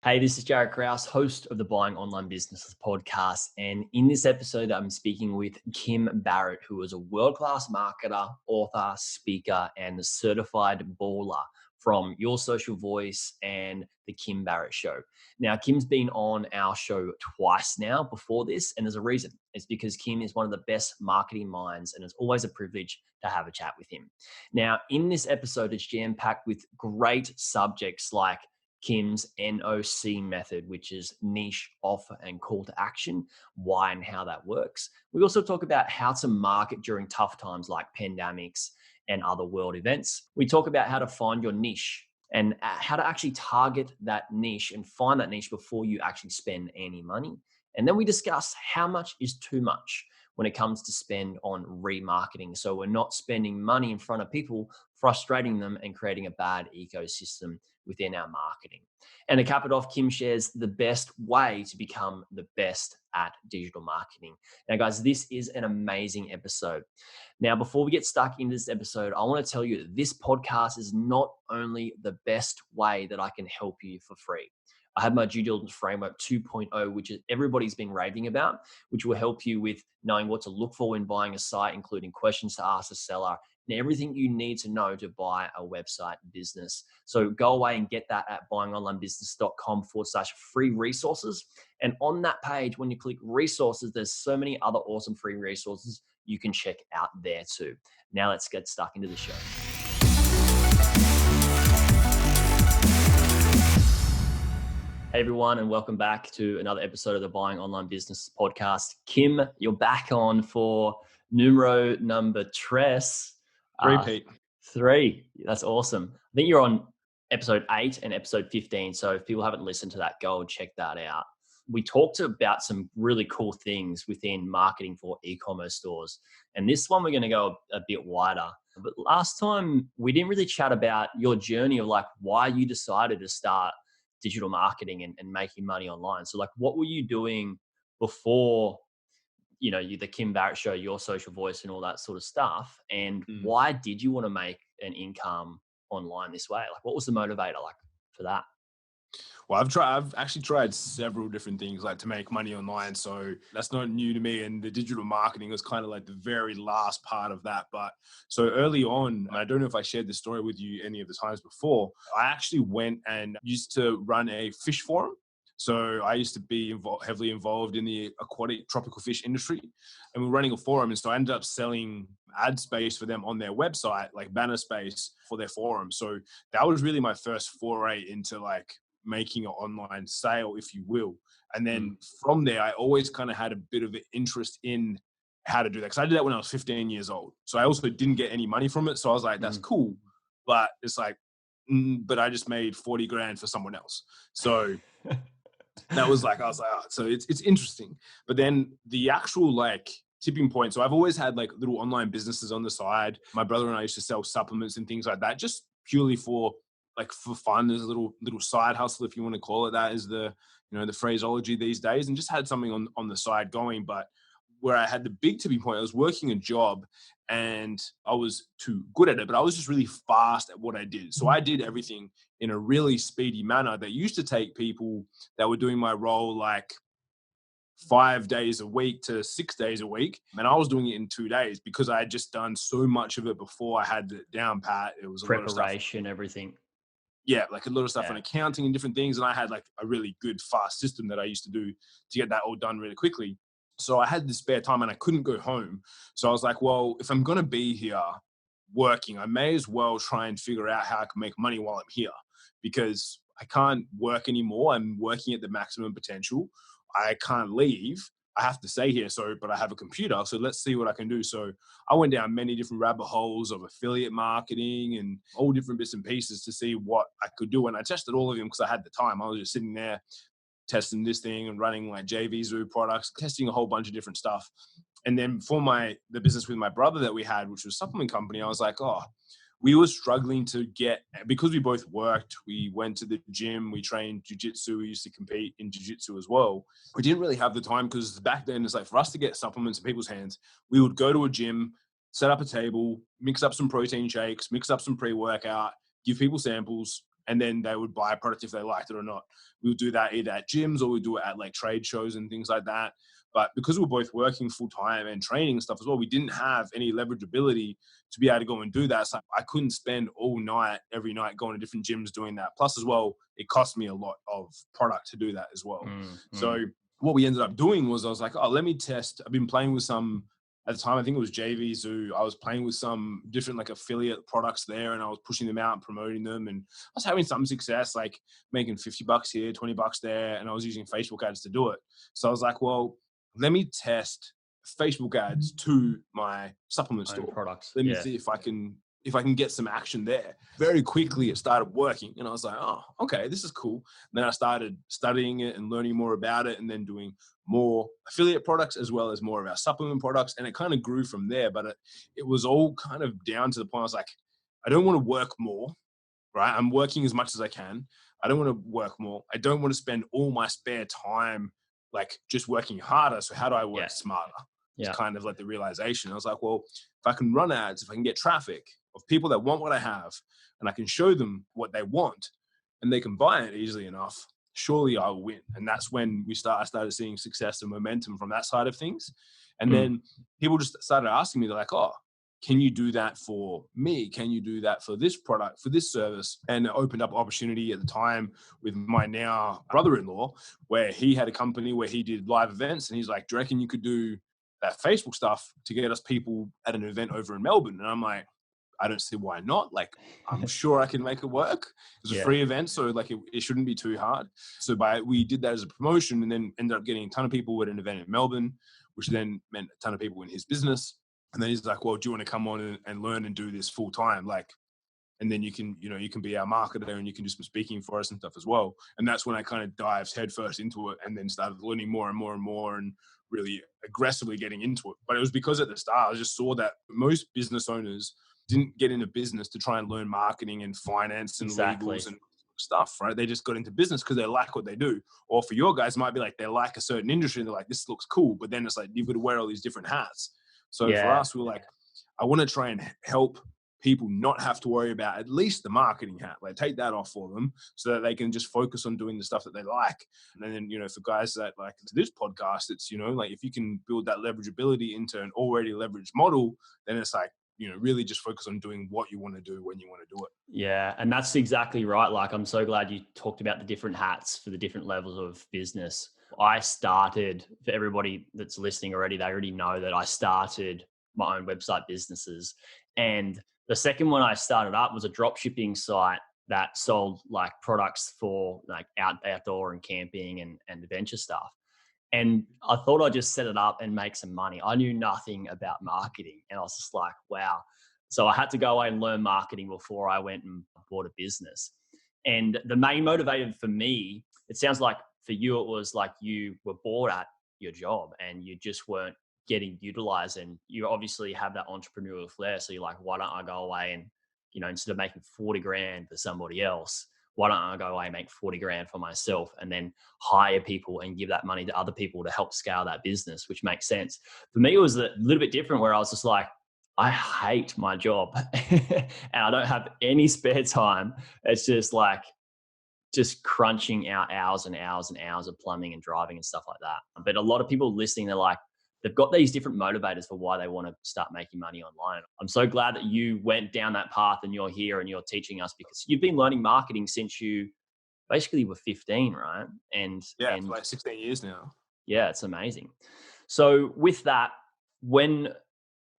Hey, this is Jared Krause, host of the Buying Online Businesses podcast. And in this episode, I'm speaking with Kim Barrett, who is a world-class marketer, author, speaker, and certified baller from Your Social Voice and the Kim Barrett Show. Now, Kim's been on our show twice now before this, and there's a reason. It's because Kim is one of the best marketing minds, and it's always a privilege to have a chat with him. Now, in this episode, it's jam-packed with great subjects like Kim's NOC method, which is niche, offer, and call to action, why and how that works. We also talk about how to market during tough times like pandemics and other world events. We talk about how to find your niche and how to actually target that niche and find that niche before you actually spend any money. And then we discuss how much is too much when it comes to spend on remarketing. So we're not spending money in front of people, frustrating them and creating a bad ecosystem within our marketing. And to cap it off, Kim shares the best way to become the best at digital marketing. Now, guys, this is an amazing episode. Now, before we get stuck into this episode, I want to tell you that this podcast is not only the best way that I can help you for free. I have my due diligence framework 2.0, which is everybody's been raving about, which will help you with knowing what to look for when buying a site, including questions to ask the seller and everything you need to know to buy a website business. So go away and get that at buyingonlinebusiness.com/free resources. And on that page, when you click resources, there's so many other awesome free resources you can check out there too. Now let's get stuck into the show. Hey everyone, and welcome back to another episode of the Buying Online Business podcast. Kim, you're back on for number tres. Repeat. 3. That's awesome. I think you're on episode 8 and episode 15. So if people haven't listened to that, go and check that out. We talked about some really cool things within marketing for e-commerce stores. And this one, we're going to go a bit wider. But last time we didn't really chat about your journey of like why you decided to start digital marketing and making money online. So like, what were you doing before, the Kim Barrett Show, Your Social Voice and all that sort of stuff? And why did you want to make an income online this way? Like, what was the motivator like for that? Well, I've actually tried several different things like to make money online. So that's not new to me. And the digital marketing was kind of like the very last part of that. But so early on, and I don't know if I shared this story with you any of the times before, I actually went and used to run a fish forum. So I used to be heavily involved in the aquatic tropical fish industry, and we're running a forum. And so I ended up selling ad space for them on their website, like banner space for their forum. So that was really my first foray into like making an online sale, if you will. And then from there, I always kind of had a bit of an interest in how to do that. Because I did that when I was 15 years old. So I also didn't get any money from it. So I was like, that's cool. But it's like, but I just made 40 grand for someone else. So that was like, I was like, oh, so it's interesting. But then the actual like tipping point. So I've always had like little online businesses on the side. My brother and I used to sell supplements and things like that, just purely for fun. There's a little side hustle, if you want to call it that, is the phraseology these days, and just had something on the side going. But where I had the big tipping point, I was working a job and I was too good at it, but I was just really fast at what I did. So I did everything in a really speedy manner that used to take people that were doing my role like 5 days a week to 6 days a week. And I was doing it in 2 days because I had just done so much of it before. I had it down pat. It was a Preparation, lot of stuff. everything. Yeah, like a lot of stuff on accounting and different things. And I had like a really good fast system that I used to do to get that all done really quickly. So I had the spare time and I couldn't go home. So I was like, well, if I'm going to be here working, I may as well try and figure out how I can make money while I'm here, because I can't work anymore. I'm working at the maximum potential. I can't leave. I have to stay here. But I have a computer. So let's see what I can do. So I went down many different rabbit holes of affiliate marketing and all different bits and pieces to see what I could do. And I tested all of them because I had the time. I was just sitting there testing this thing and running like JV Zoo products, testing a whole bunch of different stuff. And then for the business with my brother that we had, which was a supplement company, I was like, we were struggling to get, because we both worked, we went to the gym, we trained jiu-jitsu, we used to compete in jiu-jitsu as well. We didn't really have the time because back then it's like for us to get supplements in people's hands, we would go to a gym, set up a table, mix up some protein shakes, mix up some pre-workout, give people samples, and then they would buy a product if they liked it or not. We would do that either at gyms or we'd do it at like trade shows and things like that. But because we were both working full time and training and stuff as well, we didn't have any leverageability to be able to go and do that. So I couldn't spend all night, every night going to different gyms doing that. Plus as well, it cost me a lot of product to do that as well. So what we ended up doing was I was like, oh, let me test. I've been playing with some, at the time, I think it was JV Zoo. I was playing with some different like affiliate products there and I was pushing them out and promoting them. And I was having some success, like making $50 here, $20 there. And I was using Facebook ads to do it. So I was like, well, let me test Facebook ads to my supplement store. Products. Let me see if I can get some action there. Very quickly, it started working. And I was like, oh, okay, this is cool. And then I started studying it and learning more about it and then doing more affiliate products as well as more of our supplement products. And it kind of grew from there. But it was all kind of down to the point I was like, I don't want to work more, right? I'm working as much as I can. I don't want to work more. I don't want to spend all my spare time like just working harder. So how do I work smarter? It's kind of like the realization. I was like, well, if I can run ads, if I can get traffic of people that want what I have and I can show them what they want and they can buy it easily enough, surely I'll win. And that's when I started seeing success and momentum from that side of things. And then people just started asking me, they're like, oh, can you do that for me? Can you do that for this product, for this service? And it opened up opportunity at the time with my now brother-in-law, where he had a company where he did live events. And he's like, do you reckon you could do that Facebook stuff to get us people at an event over in Melbourne? And I'm like, I don't see why not. Like, I'm sure I can make it work. It's a free event, so like it shouldn't be too hard. So we did that as a promotion and then ended up getting a ton of people at an event in Melbourne, which then meant a ton of people in his business. And then he's like, well, do you want to come on and learn and do this full time? Like, and then you can be our marketer and you can do some speaking for us and stuff as well. And that's when I kind of dived headfirst into it and then started learning more and more and more and really aggressively getting into it. But it was because at the start, I just saw that most business owners didn't get into business to try and learn marketing and finance and legals and stuff, right? They just got into business because they like what they do. Or for your guys, it might be like they like a certain industry and they're like, this looks cool. But then it's like, you've got to wear all these different hats. So for us, we're like, I want to try and help people not have to worry about at least the marketing hat. Like take that off for them so that they can just focus on doing the stuff that they like. And then, for guys that like to this podcast, it's, like if you can build that leverageability into an already leveraged model, then it's like, really just focus on doing what you want to do when you want to do it. Yeah. And that's exactly right. Like, I'm so glad you talked about the different hats for the different levels of business. I started, for everybody that's listening already, they already know that I started my own website businesses. And the second one I started up was a drop shipping site that sold like products for like outdoor and camping and adventure stuff. And I thought I'd just set it up and make some money. I knew nothing about marketing. And I was just like, wow. So I had to go away and learn marketing before I went and bought a business. And the main motivator for me, it sounds like for you, it was like you were bored at your job and you just weren't getting utilized. And you obviously have that entrepreneurial flair. So you're like, why don't I go away and, instead of making 40 grand for somebody else, why don't I go away and make 40 grand for myself and then hire people and give that money to other people to help scale that business, which makes sense. For me, it was a little bit different where I was just like, I hate my job and I don't have any spare time. It's just crunching out hours and hours and hours of plumbing and driving and stuff like that. But a lot of people listening, they're like, they've got these different motivators for why they want to start making money online. I'm so glad that you went down that path and you're here and you're teaching us, because you've been learning marketing since you basically were 15, right? And for like 16 years now. Yeah, it's amazing. So with that, when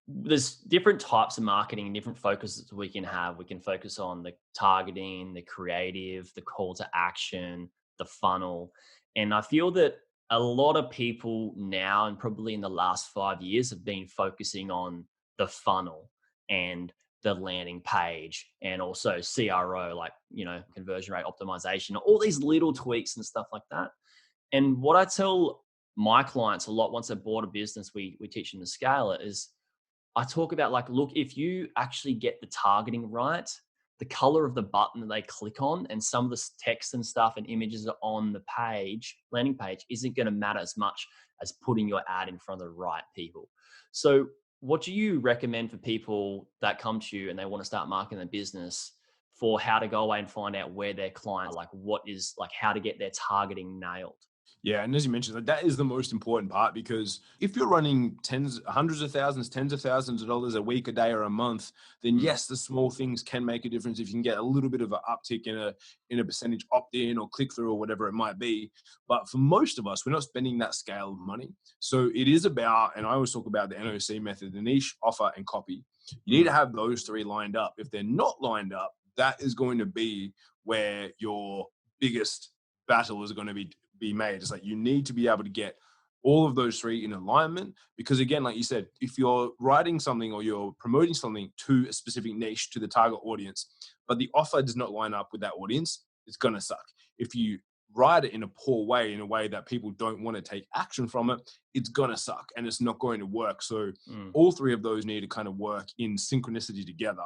there's different types of marketing and different focuses we can have. We can focus on the targeting, the creative, the call to action, the funnel. And I feel that a lot of people now, and probably in the last 5 years, have been focusing on the funnel and the landing page and also CRO, like, conversion rate optimization, all these little tweaks and stuff like that. And what I tell my clients a lot once they've bought a business, we teach them to scale it, is I talk about like, look, if you actually get the targeting right, the color of the button that they click on and some of the text and stuff and images are on the page, landing page, isn't going to matter as much as putting your ad in front of the right people. So what do you recommend for people that come to you and they want to start marketing their business for how to go away and find out where their clients are, like what is like how to get their targeting nailed. Yeah, and as you mentioned, that is the most important part, because if you're running hundreds of thousands, tens of thousands of dollars a week, a day, or a month, then Mm, yes, the small things can make a difference. If you can get a little bit of an uptick in a percentage opt-in or click-through or whatever it might be, but for most of us, we're not spending that scale of money. So it is about, and I always talk about the NOC method: the niche, offer, and copy. You need to mm, have those three lined up. If they're not lined up, that is going to be where your biggest battle is going to be made. It's like you need to be able to get all of those three in alignment, because again, like you said, if you're writing something or you're promoting something to a specific niche, to the target audience, but the offer does not line up with that audience, it's going to suck. If you write it in a poor way, in a way that people don't want to take action from it, it's going to suck and it's not going to work. So mm. all three of those need to kind of work in synchronicity together.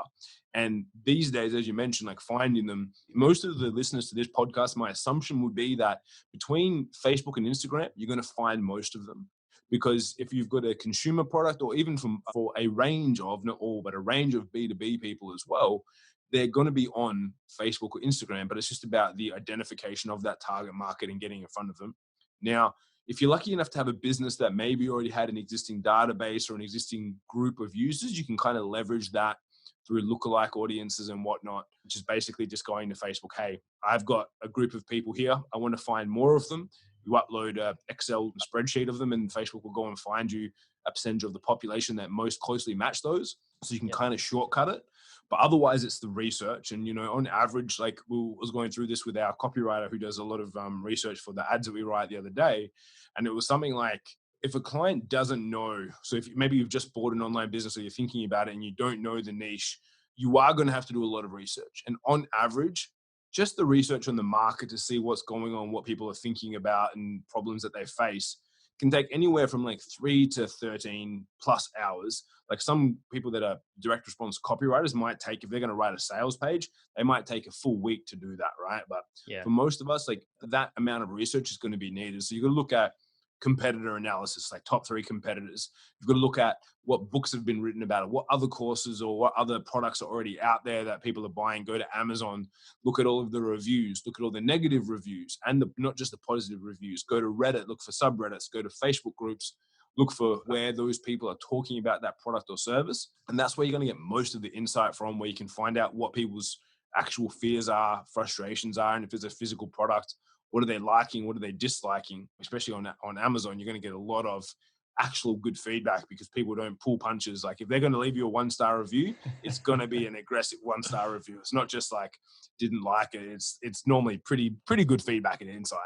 And these days, as you mentioned, like finding them, most of the listeners to this podcast, my assumption would be that between Facebook and Instagram, you're going to find most of them. Because if you've got a consumer product, or even for a range of, not all, but a range of B2B people as well, they're going to be on Facebook or Instagram, but it's just about the identification of that target market and getting in front of them. Now, if you're lucky enough to have a business that maybe already had an existing database or an existing group of users, you can kind of leverage that through lookalike audiences and whatnot, which is basically just going to Facebook. Hey, I've got a group of people here. I want to find more of them. You upload an Excel spreadsheet of them, and Facebook will go and find you a percentage of the population that most closely match those. So you can Yep. kind of shortcut it. But otherwise, it's the research. And, on average, like we was going through this with our copywriter who does a lot of research for the ads that we write the other day. And it was something like, if a client doesn't know, so if maybe you've just bought an online business or you're thinking about it and you don't know the niche, you are going to have to do a lot of research. And on average, just the research on the market to see what's going on, what people are thinking about and problems that they face can take anywhere from like 3 to 13 plus hours. Like some people that are direct response copywriters might take, if they're going to write a sales page, they might take a full week to do that, right? But Yeah. for most of us, like that amount of research is going to be needed. So you got to look at competitor analysis, like top 3 competitors. You've got to look at what books have been written about it, what other courses or what other products are already out there that people are buying. Go to Amazon, look at all of the reviews, look at all the negative reviews and not just the positive reviews. Go to Reddit, look for subreddits, go to Facebook groups, look for where those people are talking about that product or service. And that's where you're going to get most of the insight from, where you can find out what people's actual fears are, frustrations are, and if it's a physical product, what are they liking? What are they disliking? Especially on Amazon, you're going to get a lot of actual good feedback because people don't pull punches. Like if they're going to leave you a 1-star review, it's going to be an aggressive 1-star review. It's not just like didn't like it. It's normally pretty good feedback and insight.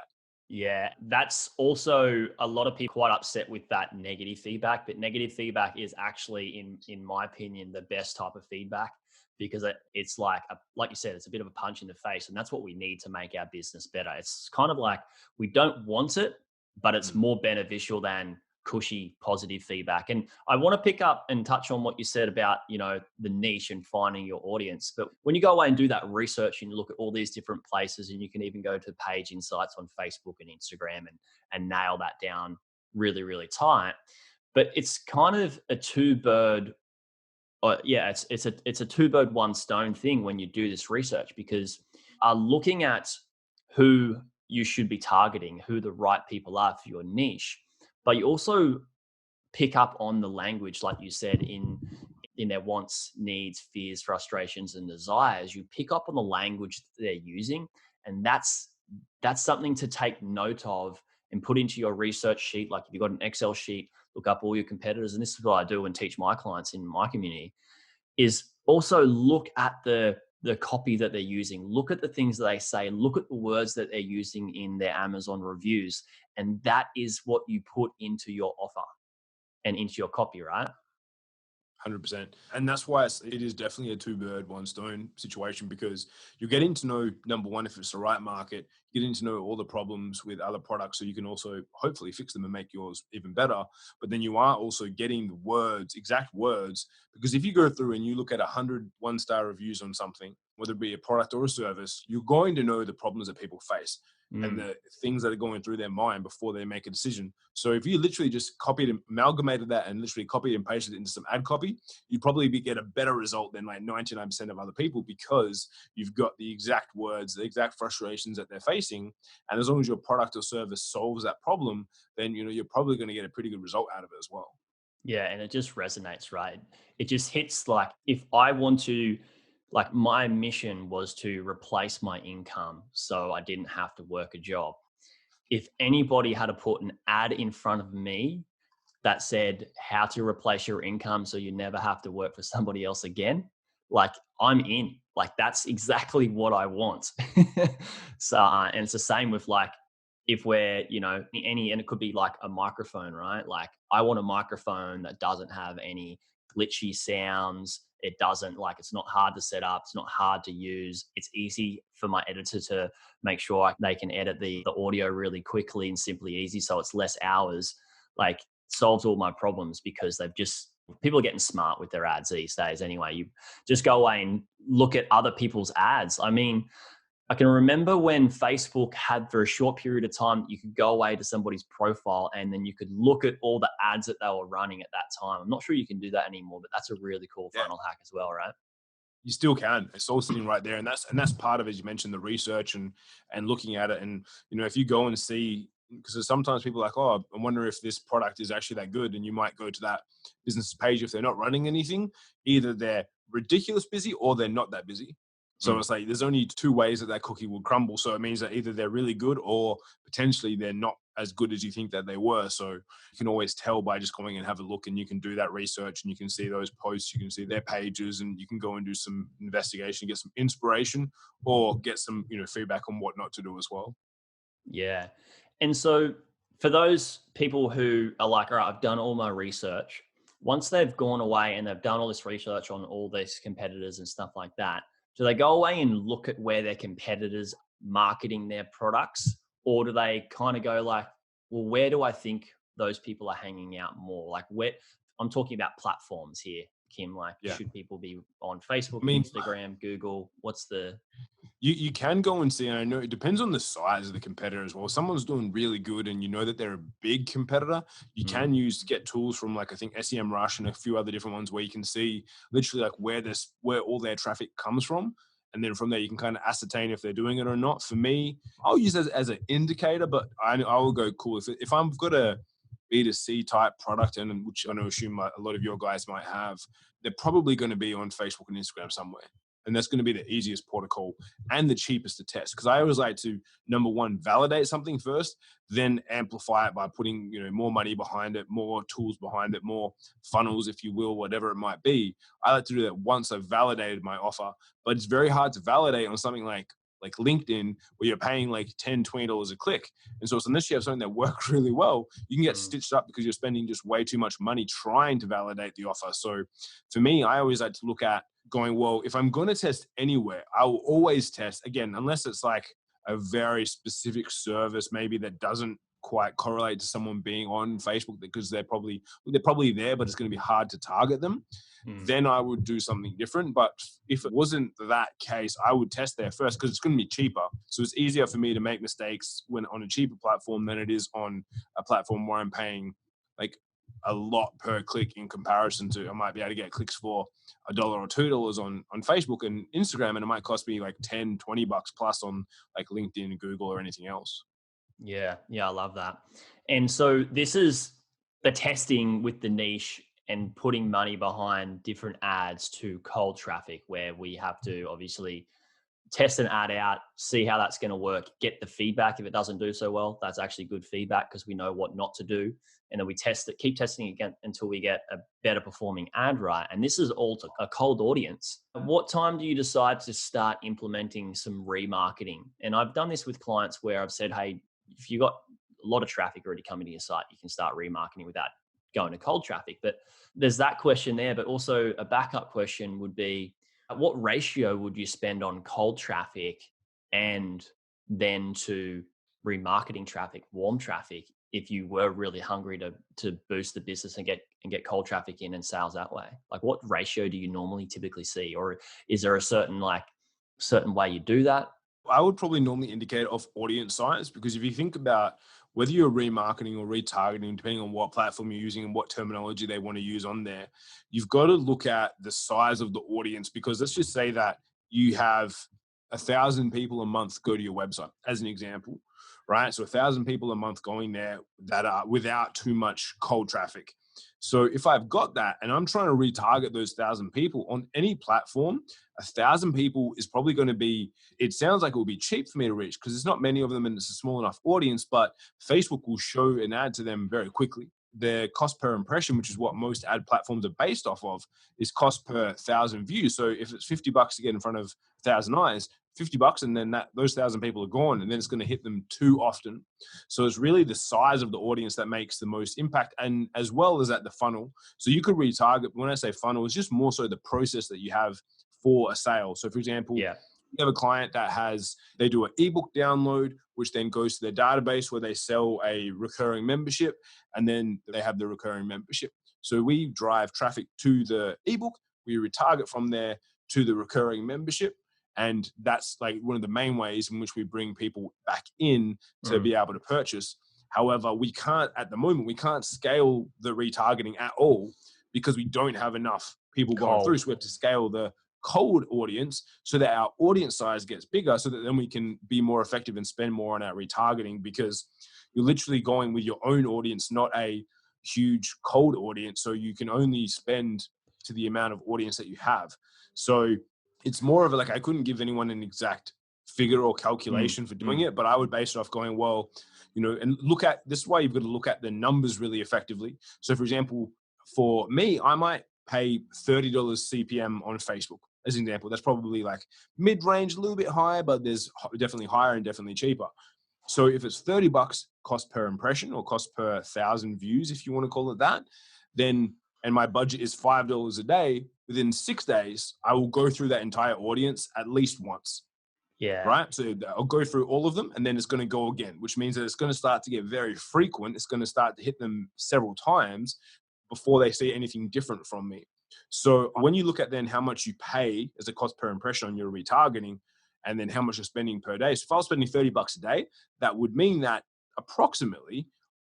Yeah, that's also a lot of people quite upset with that negative feedback, but negative feedback is actually, in my opinion, the best type of feedback because it's like you said, it's a bit of a punch in the face, and that's what we need to make our business better. It's kind of like we don't want it, but it's more beneficial than cushy positive feedback. And I want to pick up and touch on what you said about, the niche and finding your audience. But when you go away and do that research and you look at all these different places, and you can even go to page insights on Facebook and Instagram and nail that down really, really tight. But it's kind of a it's a two bird, one stone thing when you do this research, because looking at who you should be targeting, who the right people are for your niche, but you also pick up on the language, like you said, in their wants, needs, fears, frustrations, and desires. You pick up on the language that they're using, and that's something to take note of and put into your research sheet. Like if you've got an Excel sheet, look up all your competitors, and this is what I do and teach my clients in my community. Is also look at the copy that they're using, look at the things that they say, look at the words that they're using in their Amazon reviews, and that is what you put into your offer and into your copy, right? 100%. And that's why it is definitely a 2-bird, 1-stone situation, because you're getting to know, number one, if it's the right market, getting to know all the problems with other products so you can also hopefully fix them and make yours even better. But then you are also getting the words, exact words, because if you go through and you look at 100 1-star reviews on something, whether it be a product or a service, you're going to know the problems that people face and Mm. the things that are going through their mind before they make a decision. So if you literally just copied and amalgamated that and literally copied and pasted it into some ad copy, you'd probably get a better result than like 99% of other people, because you've got the exact words, the exact frustrations that they're facing. And as long as your product or service solves that problem, then you're probably going to get a pretty good result out of it as well. Yeah, and it just resonates, right? It just hits like, if I want to, like, my mission was to replace my income so I didn't have to work a job. If anybody had to put an ad in front of me that said how to replace your income so you never have to work for somebody else again, like, I'm in. Like, that's exactly what I want. So and it's the same with, like, if we're, any, and it could be like a microphone, right? Like, I want a microphone that doesn't have any glitchy sounds. It doesn't, like, it's not hard to set up, it's not hard to use, it's easy for my editor to make sure they can edit the audio really quickly and simply easy, so it's less hours. Like, solves all my problems, because people are getting smart with their ads these days anyway. You just go away and look at other people's ads. I mean, I can remember when Facebook had, for a short period of time, you could go away to somebody's profile and then you could look at all the ads that they were running at that time. I'm not sure you can do that anymore, but that's a really cool Yeah, funnel hack as well, right? you still can. It's all sitting right there, and that's part of, as you mentioned, the research and looking at it. And if you go and see, because sometimes people are like, oh, I wonder if this product is actually that good, and you might go to that business page. If they're not running anything, either they're ridiculous busy or they're not that busy. So Mm. it's like there's only two ways that cookie will crumble. So it means that either they're really good or potentially they're not as good as you think that they were. So you can always tell by just going and have a look, and you can do that research, and you can see those posts, you can see their pages, and you can go and do some investigation, get some inspiration, or get some feedback on what not to do as well. Yeah. And so, for those people who are like, all right, I've done all my research, once they've gone away and they've done all this research on all these competitors and stuff like that, do they go away and look at where their competitors marketing their products? Or do they kind of go like, well, where do I think those people are hanging out more? Like, where, I'm talking about platforms here, Kim, like, Yeah. should people be on Facebook, I mean, Instagram, Google? What's the, you can go and see, and I know it depends on the size of the competitor as well. If someone's doing really good and you know that they're a big competitor, you mm, can get tools from, like, I think SEMrush and a few other different ones, where you can see literally like where all their traffic comes from. And then from there, you can kind of ascertain if they're doing it or not. For me, I'll use it as an indicator, but I will go, cool. If I've got a B2C type product, and which I know assume a lot of your guys might have, they're probably going to be on Facebook and Instagram somewhere. And that's going to be the easiest port of call and the cheapest to test. Because I always like to, number one, validate something first, then amplify it by putting more money behind it, more tools behind it, more funnels, if you will, whatever it might be. I like to do that once I've validated my offer. But it's very hard to validate on something like LinkedIn, where you're paying like $10, $20 a click. And so unless you have something that works really well, you can get mm, stitched up because you're spending just way too much money trying to validate the offer. So for me, I always like to look at going, well, if I'm going to test anywhere, I will always test, again, unless it's like a very specific service, maybe that doesn't quite correlate to someone being on Facebook, because they're probably there, but it's going to be hard to target them. mm. Then I would do something different. But if it wasn't that case, I would test there first, because it's going to be cheaper. So it's easier for me to make mistakes when on a cheaper platform than it is on a platform where I'm paying like a lot per click, in comparison to, I might be able to get clicks for $1 or $2 on Facebook and Instagram, and it might cost me like 10, $20 plus on like LinkedIn, Google, or anything else. Yeah, yeah, I love that. And so this is the testing with the niche and putting money behind different ads to cold traffic, where we have to obviously test an ad out, see how that's going to work, get the feedback. If it doesn't do so well, that's actually good feedback, because we know what not to do. And then we test it, keep testing again until we get a better performing ad, right? And this is all to a cold audience. At what time do you decide to start implementing some remarketing? And I've done this with clients where I've said, hey, if you've got a lot of traffic already coming to your site, you can start remarketing without going to cold traffic. But there's that question there. But also a backup question would be, at what ratio would you spend on cold traffic and then to remarketing traffic, warm traffic, if you were really hungry to boost the business and get cold traffic in and sales that way? Like, what ratio do you normally typically see? Or is there a certain, like, certain way you do that? I would probably normally indicate off audience size, because if you think about whether you're remarketing or retargeting, depending on what platform you're using and what terminology they want to use on there, you've got to look at the size of the audience. Because let's just say that you have 1,000 people a month go to your website, as an example, right? So 1,000 people a month going there that are without too much cold traffic. So if I've got that and I'm trying to retarget those 1,000 people on any platform, 1,000 people is probably going to be, it sounds like it will be cheap for me to reach because there's not many of them and it's a small enough audience, but Facebook will show an ad to them very quickly. Their cost per impression, which is what most ad platforms are based off of, is cost per 1,000 views. So if it's $50 to get in front of 1,000 eyes, $50, and then those 1,000 people are gone, and then it's going to hit them too often. So it's really the size of the audience that makes the most impact, and as well as at the funnel. So you could retarget. When I say funnel, it's just more so the process that you have for a sale. So for example, Yeah. you have a client that they do an ebook download, which then goes to their database where they sell a recurring membership, and then they have the recurring membership. So we drive traffic to the ebook, we retarget from there to the recurring membership. And that's like one of the main ways in which we bring people back in to be able to purchase. However, at the moment, we can't scale the retargeting at all because we don't have enough people going through. So we have to scale the cold audience so that our audience size gets bigger, so that then we can be more effective and spend more on our retargeting, because you're literally going with your own audience, not a huge cold audience. So you can only spend to the amount of audience that you have. So it's more of like, I couldn't give anyone an exact figure or calculation for doing it, but I would base it off going, well, and this is why you've got to look at the numbers really effectively. So for example, for me, I might pay $30 CPM on Facebook as an example. That's probably like mid-range, a little bit higher, but there's definitely higher and definitely cheaper. So if it's $30 cost per impression or cost per 1,000 views, if you want to call it that, then, and my budget is $5 a day, within 6 days, I will go through that entire audience at least once. Yeah. Right. So I'll go through all of them, and then it's going to go again, which means that it's going to start to get very frequent. It's going to start to hit them several times before they see anything different from me. So when you look at then how much you pay as a cost per impression on your retargeting, and then how much you're spending per day. So if I was spending $30 a day, that would mean that approximately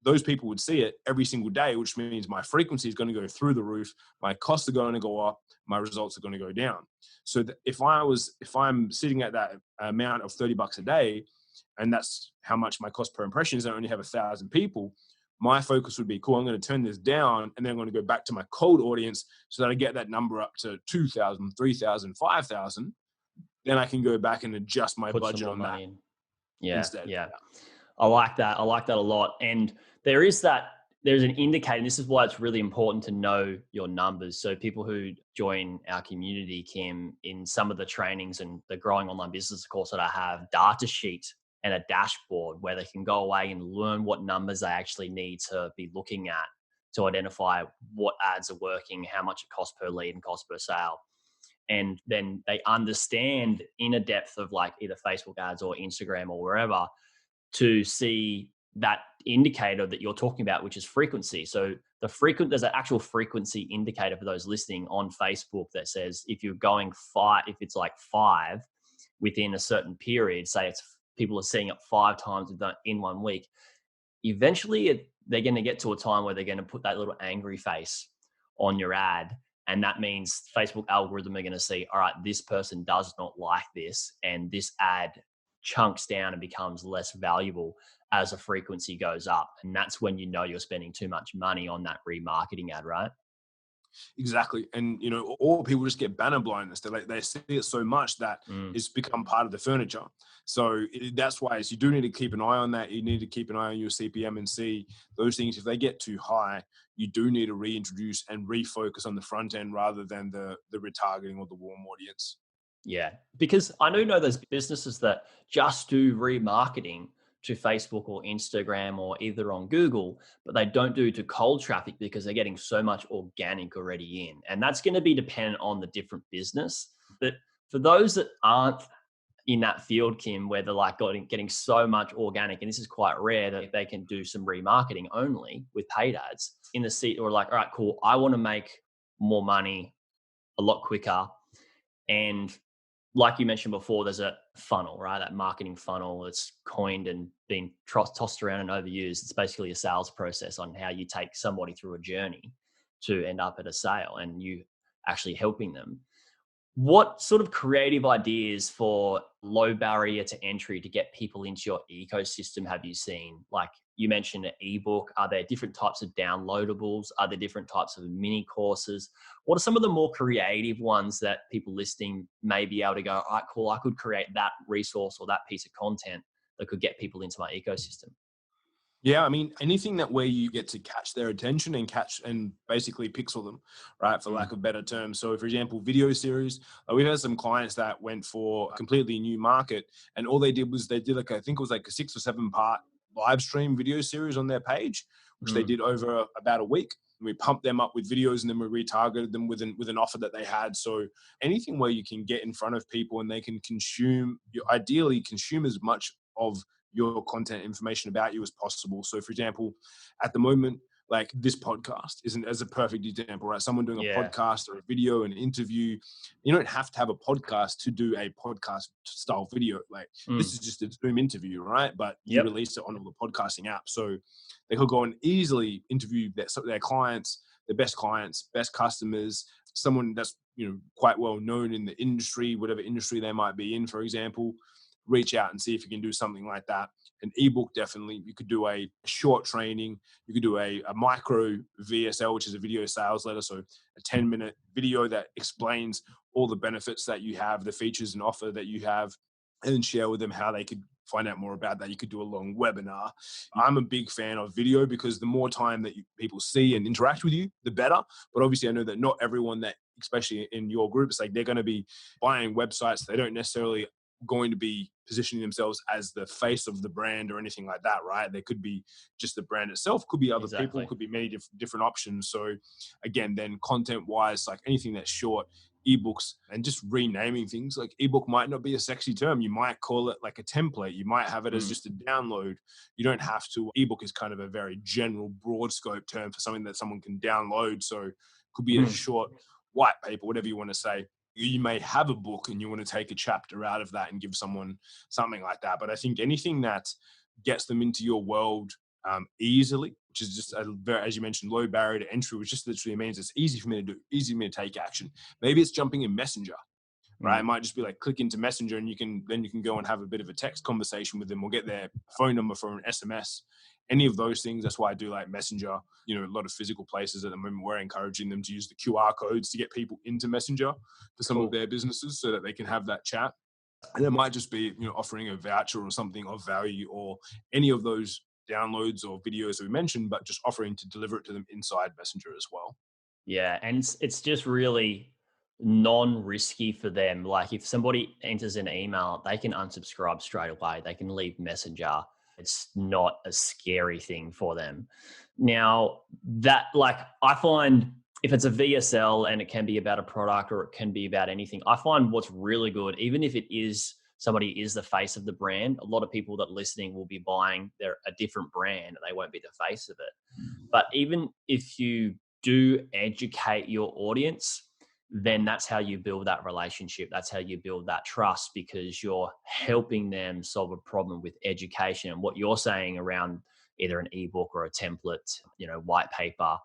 those people would see it every single day, which means my frequency is going to go through the roof. My costs are going to go up. My results are going to go down. So if I'm sitting at that amount of $30 a day, and that's how much my cost per impression is, I only have 1,000 people, my focus would be, cool, I'm going to turn this down, and then I'm going to go back to my cold audience so that I get that number up to 2,000, 3,000, 5,000. Then I can go back and adjust my budget on that instead. Yeah. I like that. I like that a lot. And there's an indicator, and this is why it's really important to know your numbers. So people who join our community, Kim, in some of the trainings and the growing online business course that I have, data sheet and a dashboard where they can go away and learn what numbers they actually need to be looking at to identify what ads are working, how much it costs per lead and cost per sale. And then they understand in a depth of like either Facebook ads or Instagram or wherever, to see that indicator that you're talking about, which is frequency. So there's an actual frequency indicator for those listening on Facebook that says if you're going if it's like 5 within a certain period, say people are seeing it 5 times in 1 week, eventually they're going to get to a time where they're going to put that little angry face on your ad. And that means Facebook algorithm are going to see, all right, this person does not like this, and this ad chunks down and becomes less valuable as the frequency goes up. And that's when you know you're spending too much money on that remarketing ad, right? Exactly. And, or people just get banner blindness. They see it so much that it's become part of the furniture. So that's why you do need to keep an eye on that. You need to keep an eye on your CPM and see those things. If they get too high, you do need to reintroduce and refocus on the front end rather than the retargeting or the warm audience. Yeah, because I do know there's businesses that just do remarketing to Facebook or Instagram or either on Google, but they don't do to cold traffic because they're getting so much organic already in. And that's going to be dependent on the different business. But for those that aren't in that field, Kim, where they're like getting so much organic, and this is quite rare, that they can do some remarketing only with paid ads in the seat, or like, all right, cool, I want to make more money a lot quicker. And like you mentioned before, there's a funnel, right? That marketing funnel that's coined and been tossed around and overused. It's basically a sales process on how you take somebody through a journey to end up at a sale and you actually helping them. What sort of creative ideas for low barrier to entry to get people into your ecosystem have you seen? Like you mentioned an ebook. Are there different types of downloadables? Are there different types of mini courses? What are some of the more creative ones that people listening may be able to go, all right, cool, I could create that resource or that piece of content that could get people into my ecosystem? Yeah, I mean, anything that where you get to catch their attention and catch and basically pixel them, right, for Mm, lack of better terms. So, for example, video series, we've had some clients that went for a completely new market, and all they did was they did like I think it was like a 6 or 7 part live stream video series on their page, which they mm, did over about a week. We pumped them up with videos and then we retargeted them with an offer that they had. So anything where you can get in front of people and they can consume, you ideally consume as much of your content information about you as possible. So, for example, at the moment, like this podcast isn't as a perfect example, right? Someone doing a yeah. podcast or a video, an interview. You don't have to have a podcast to do a podcast style video. Like this Mm, is just a Zoom interview, right? But you yep. release it on all the podcasting apps. So they could go and easily interview their clients, their best customers, someone that's quite well known in the industry, whatever industry they might be in, for example. Reach out and see if you can do something like that. An ebook, definitely. You could do a short training. You could do a micro VSL, which is a video sales letter. So a 10-minute video that explains all the benefits that you have, the features and offer that you have, and share with them how they could find out more about that. You could do a long webinar. I'm a big fan of video because the more time that people see and interact with you, the better. But obviously, I know that not everyone that, especially in your group, it's like they're going to be buying websites. They don't necessarily going to be positioning themselves as the face of the brand or anything like that, right? They could be just the brand itself, could be other people, Exactly. could be many different options. So again, then content wise, like anything that's short, ebooks, and just renaming things. Like ebook might not be a sexy term. You might call it like a template. You might have it as Mm, just a download. You don't have to. Ebook is kind of a very general, broad scope term for something that someone can download. So it could be a mm, short white paper, whatever you want to say. You may have a book and you want to take a chapter out of that and give someone something like that. But I think anything that gets them into your world easily, which is just as you mentioned, low barrier to entry, which just literally means it's easy for me to do, easy for me to take action. Maybe it's jumping in Messenger, right? It mm. might just be like click into Messenger and you can go and have a bit of a text conversation with them or get their phone number for an SMS. Any of those things. That's why I do like Messenger. A lot of physical places at the moment, we're encouraging them to use the QR codes to get people into Messenger for some of Cool. their businesses so that they can have that chat. And it might just be, offering a voucher or something of value or any of those downloads or videos that we mentioned, but just offering to deliver it to them inside Messenger as well. Yeah, and it's just really non-risky for them. Like if somebody enters an email, they can unsubscribe straight away. They can leave Messenger. It's not a scary thing for them. Now, that like I find if it's a VSL and it can be about a product or it can be about anything, I find what's really good, even if it is somebody is the face of the brand, a lot of people that are listening will be buying a different brand and they won't be the face of it. But even if you do educate your audience, then that's how you build that relationship. That's how you build that trust because you're helping them solve a problem with education. And what you're saying around either an ebook or a template, white paper,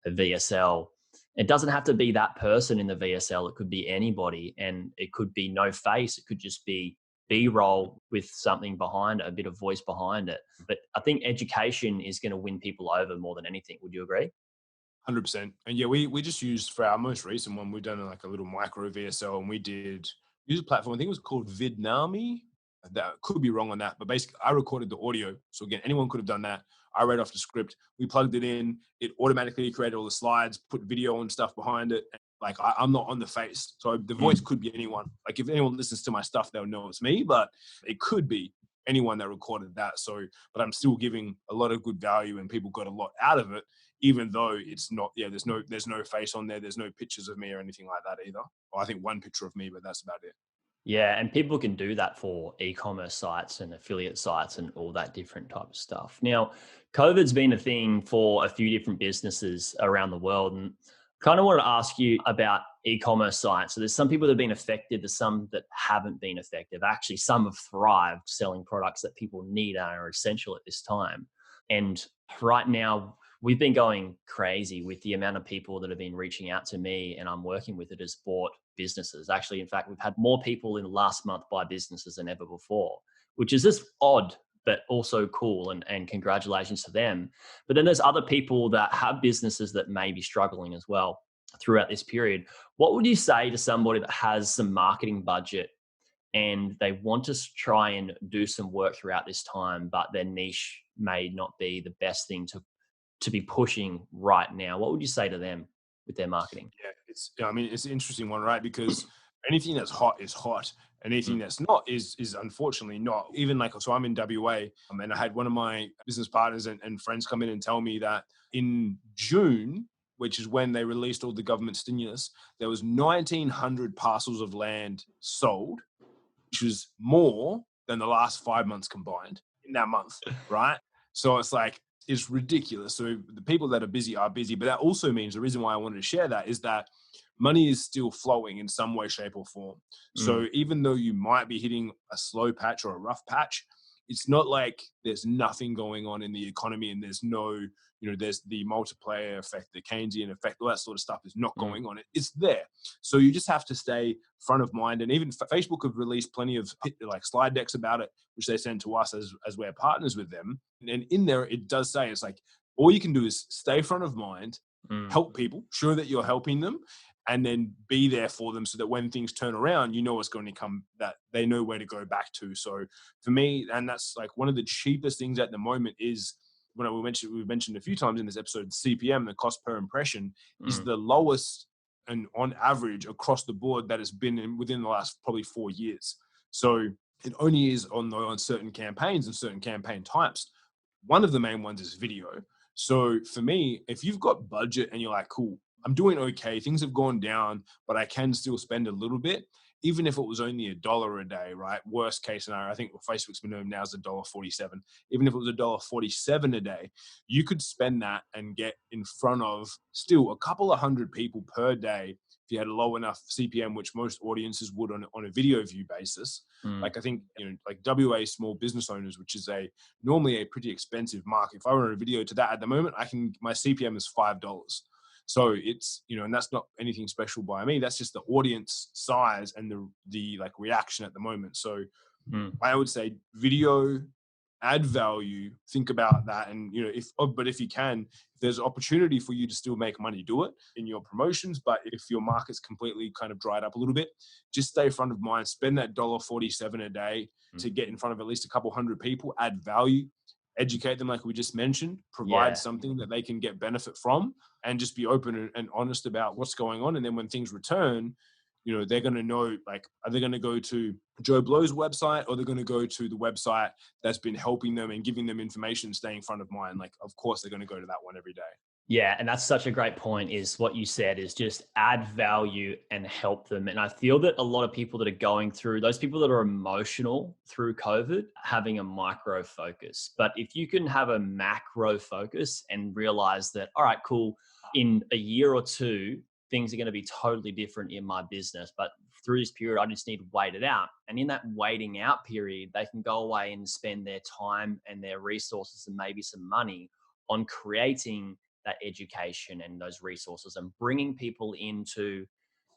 a VSL, it doesn't have to be that person in the VSL. It could be anybody and it could be no face. It could just be B-roll with something behind it, a bit of voice behind it. But I think education is going to win people over more than anything. Would you agree? 100%. And yeah, we just used for our most recent one, we've done like a little micro VSL and we did use a platform. I think it was called Vidnami. That could be wrong on that, but basically I recorded the audio. So again, anyone could have done that. I read off the script. We plugged it in. It automatically created all the slides, put video and stuff behind it. Like I'm not on the face. So the voice Mm. could be anyone. Like if anyone listens to my stuff, they'll know it's me, but it could be anyone that recorded that. So, but I'm still giving a lot of good value and people got a lot out of it even though it's not, there's no face on there, there's no pictures of me or anything like that either. Well, I think one picture of me, but that's about it. Yeah, and people can do that for e-commerce sites and affiliate sites and all that different type of stuff. Now, COVID's been a thing for a few different businesses around the world, and kind of wanted to ask you about e-commerce sites. So there's some people that have been affected, there's some that haven't been affected. Actually, some have thrived selling products that people need and are essential at this time. And right now, we've been going crazy with the amount of people that have been reaching out to me and I'm working with that has bought businesses. Actually, in fact, we've had more people in the last month buy businesses than ever before, which is just odd, but also cool. And congratulations to them. But then there's other people that have businesses that may be struggling as well throughout this period. What would you say to somebody that has some marketing budget and they want to try and do some work throughout this time, but their niche may not be the best thing to be pushing right now? What would you say to them with their marketing? Yeah, it's an interesting one, right? Because anything that's hot is hot. Anything Mm, that's not is unfortunately not. Even like, so I'm in WA, and I had one of my business partners and friends come in and tell me that in June, which is when they released all the government stimulus, there was 1,900 parcels of land sold, which was more than the last 5 months combined in that month, right? So it's like, it's ridiculous. So the people that are busy, but that also means the reason why I wanted to share that is that money is still flowing in some way, shape, or form. mm, So even though you might be hitting a slow patch or a rough patch, it's not like there's nothing going on in the economy and there's no, there's the multiplier effect, the Keynesian effect, all that sort of stuff is not mm, going on. It's there. So you just have to stay front of mind. And even Facebook have released plenty of like slide decks about it, which they send to us as we're partners with them. And in there, it does say, it's like, all you can do is stay front of mind, mm. help people, show that you're helping them, and then be there for them so that when things turn around, you know what's going to come, that they know where to go back to. So for me, and that's like one of the cheapest things at the moment is, when we've mentioned a few times in this episode, CPM, the cost per impression, is Mm. the lowest and on average across the board that has been within the last probably 4 years. So it only is on certain campaigns and certain campaign types. One of the main ones is video. So for me, if you've got budget and you're like, cool, I'm doing okay, things have gone down, but I can still spend a little bit, even if it was only $1 a day, right? Worst case scenario, I think Facebook's minimum now is $1.47. Even if it was $1.47 a day, you could spend that and get in front of still a couple of hundred people per day if you had a low enough CPM, which most audiences would on a video view basis. Mm. Like I think, like WA small business owners, which is normally a pretty expensive market. If I run a video to that at the moment, my CPM is $5. So it's, and that's not anything special by me. That's just the audience size and the like reaction at the moment. So Mm. I would say video, add value, think about that. And, but if you can, if there's opportunity for you to still make money, do it in your promotions. But if your market's completely kind of dried up a little bit, just stay front of mind, spend that $1.47 a day Mm. to get in front of at least a couple hundred people, add value, educate them like we just mentioned, provide Yeah. something that they can get benefit from, and just be open and honest about what's going on. And then when things return, they're going to know, like, are they going to go to Joe Blow's website, or they're going to go to the website that's been helping them and giving them information, staying front of mind? Like, of course, they're going to go to that one every day. Yeah, and that's such a great point, is what you said, is just add value and help them. And I feel that a lot of people that are going through, those people that are emotional through COVID, having a micro focus. But if you can have a macro focus and realize that, all right, cool, in a year or two, things are going to be totally different in my business. But through this period, I just need to wait it out. And in that waiting out period, they can go away and spend their time and their resources and maybe some money on creating that education and those resources and bringing people into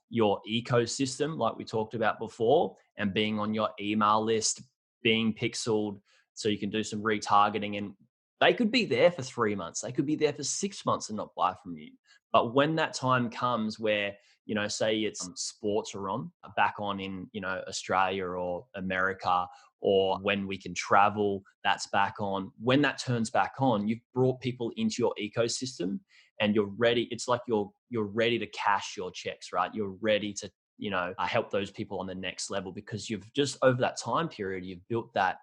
your ecosystem, like we talked about before, and being on your email list, being pixeled so you can do some retargeting. And they could be there for 3 months, they could be there for 6 months and not buy from you. But when that time comes where, say it's sports are on back on in, Australia or America, or when we can travel, that's back on. When that turns back on, you've brought people into your ecosystem and you're ready. It's like you're ready to cash your checks, right? You're ready to, help those people on the next level, because you've just, over that time period, you've built that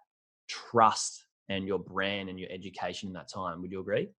trust and your brand and your education in that time. Would you agree?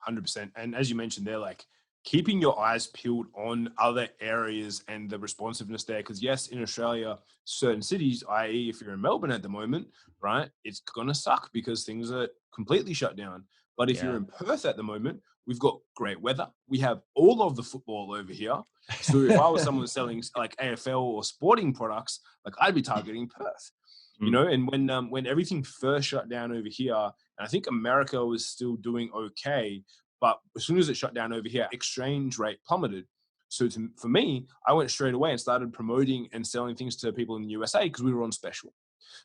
100%. And as you mentioned there, like, keeping your eyes peeled on other areas and the responsiveness there. Because yes, in Australia, certain cities, i.e. if you're in Melbourne at the moment, right, it's going to suck because things are completely shut down. But if you're Yeah. in Perth at the moment, we've got great weather. We have all of the football over here. So if I was someone selling like AFL or sporting products, like I'd be targeting Perth. And when everything first shut down over here, and I think America was still doing okay, but as soon as it shut down over here, exchange rate plummeted. So for me, I went straight away and started promoting and selling things to people in the USA because we were on special.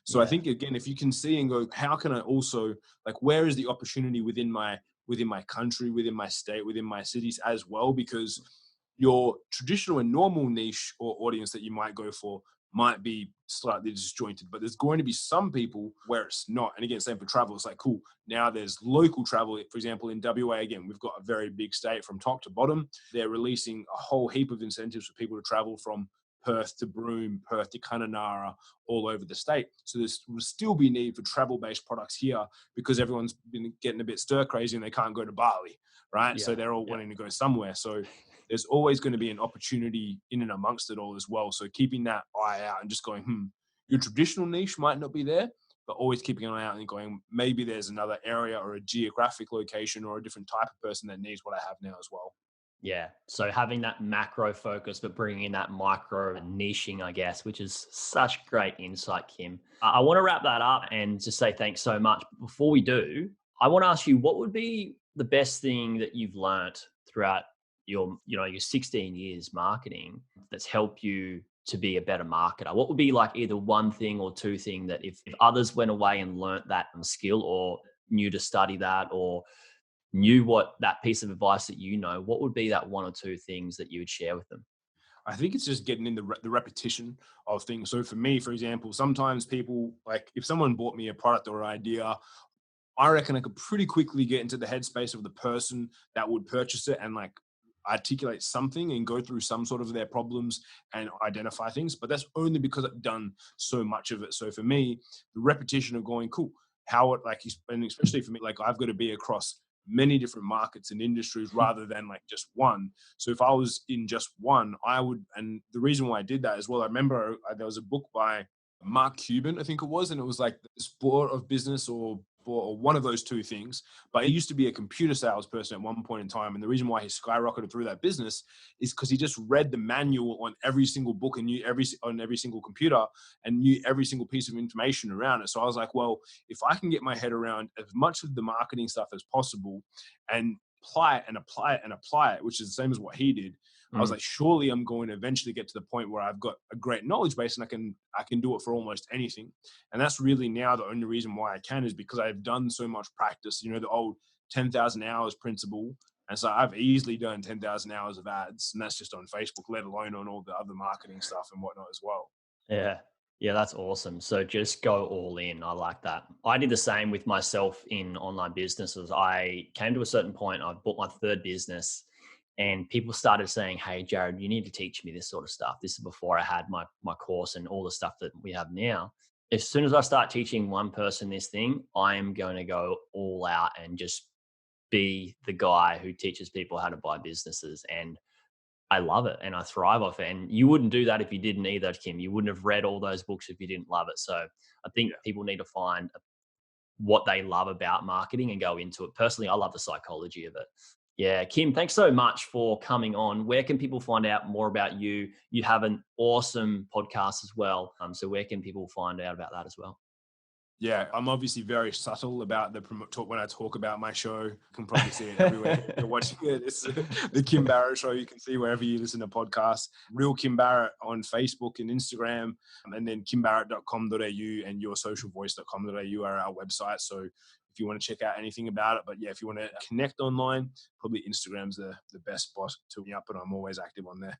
So I Yeah. think, again, if you can see and go, how can I also, like, where is the opportunity within my country, within my state, within my cities as well? Because your traditional and normal niche or audience that you might go for might be slightly disjointed, but there's going to be some people where it's not. And again, same for travel. It's like, cool, now there's local travel. For example, in WA, again, we've got a very big state from top to bottom. They're releasing a whole heap of incentives for people to travel from Perth to Broome, Perth to Kununurra, all over the state. So there will still be need for travel-based products here because everyone's been getting a bit stir crazy and they can't go to Bali, right? So they're all wanting to go somewhere. So there's always going to be an opportunity in and amongst it all as well. So keeping that eye out and just going, your traditional niche might not be there, but always keeping an eye out and going, maybe there's another area or a geographic location or a different type of person that needs what I have now as well. Yeah. So having that macro focus, but bringing in that micro niching, I guess, which is such great insight, Kim. I want to wrap that up and just say thanks so much. Before we do, I want to ask you, what would be the best thing that you've learnt throughout your 16 years marketing that's helped you to be a better marketer? What would be like either one thing or two things that if others went away and learnt that skill or knew to study that or knew what that piece of advice that what would be that one or two things that you would share with them? I think it's just getting in the repetition of things. So for me, for example, sometimes people, like, if someone bought me a product or idea, I reckon I could pretty quickly get into the headspace of the person that would purchase it and, like, articulate something and go through some sort of their problems and identify things. But that's only because I've done so much of it. So for me, the repetition of going, cool, how it, like, and especially for me, like, I've got to be across many different markets and industries rather than like just one. So if I was in just one, I would, and the reason why I did that as well, I remember there was a book by Mark Cuban, I think it was, and it was like the sport of business or one of those two things. But he used to be a computer salesperson at one point in time. And the reason why he skyrocketed through that business is because he just read the manual on every single book and knew on every single computer and knew every single piece of information around it. So I was like, well, if I can get my head around as much of the marketing stuff as possible and apply it and apply it and apply it, which is the same as what he did, I was like, surely I'm going to eventually get to the point where I've got a great knowledge base and I can do it for almost anything. And that's really now the only reason why I can is because I've done so much practice, the old 10,000 hours principle. And so I've easily done 10,000 hours of ads, and that's just on Facebook, let alone on all the other marketing stuff and whatnot as well. Yeah. Yeah, that's awesome. So just go all in. I like that. I did the same with myself in online businesses. I came to a certain point, I bought my third business and people started saying, "Hey, Jared, you need to teach me this sort of stuff." This is before I had my course and all the stuff that we have now. As soon as I start teaching one person this thing, I am going to go all out and just be the guy who teaches people how to buy businesses. And I love it and I thrive off it. And you wouldn't do that if you didn't either, Kim. You wouldn't have read all those books if you didn't love it. So I think people need to find what they love about marketing and go into it. Personally, I love the psychology of it. Yeah, Kim, thanks so much for coming on. Where can people find out more about you? You have an awesome podcast as well. So where can people find out about that as well? Yeah, I'm obviously very subtle about when I talk about my show. You can probably see it everywhere you're watching it. It's the Kim Barrett Show. You can see wherever you listen to podcasts. Real Kim Barrett on Facebook and Instagram, and then kimbarrett.com.au and yoursocialvoice.com.au are our website. So if you want to check out anything about it, but yeah, if you want to connect online, probably Instagram's the best spot to be up, and I'm always active on there.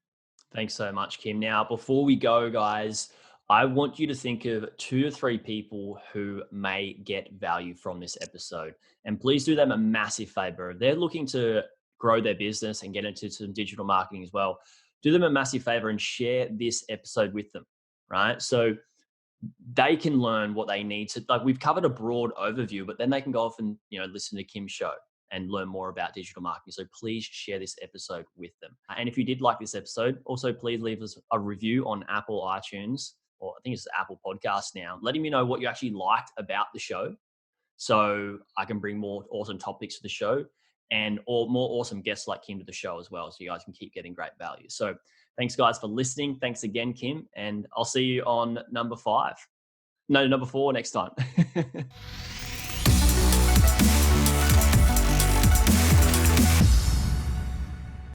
Thanks so much, Kim. Now, before we go, guys, I want you to think of 2 to 3 people who may get value from this episode. And please do them a massive favor. If they're looking to grow their business and get into some digital marketing as well, do them a massive favor and share this episode with them, right? So they can learn what they need to, like, we've covered a broad overview, but then they can go off and listen to Kim's show and learn more about digital marketing. So please share this episode with them. And if you did like this episode, also please leave us a review on Apple iTunes, or I think it's Apple Podcasts now, letting me know what you actually liked about the show so I can bring more awesome topics to the show. and or more awesome guests like Kim to the show as well. So you guys can keep getting great value. So thanks guys for listening. Thanks again, Kim. And I'll see you on number 4 next time.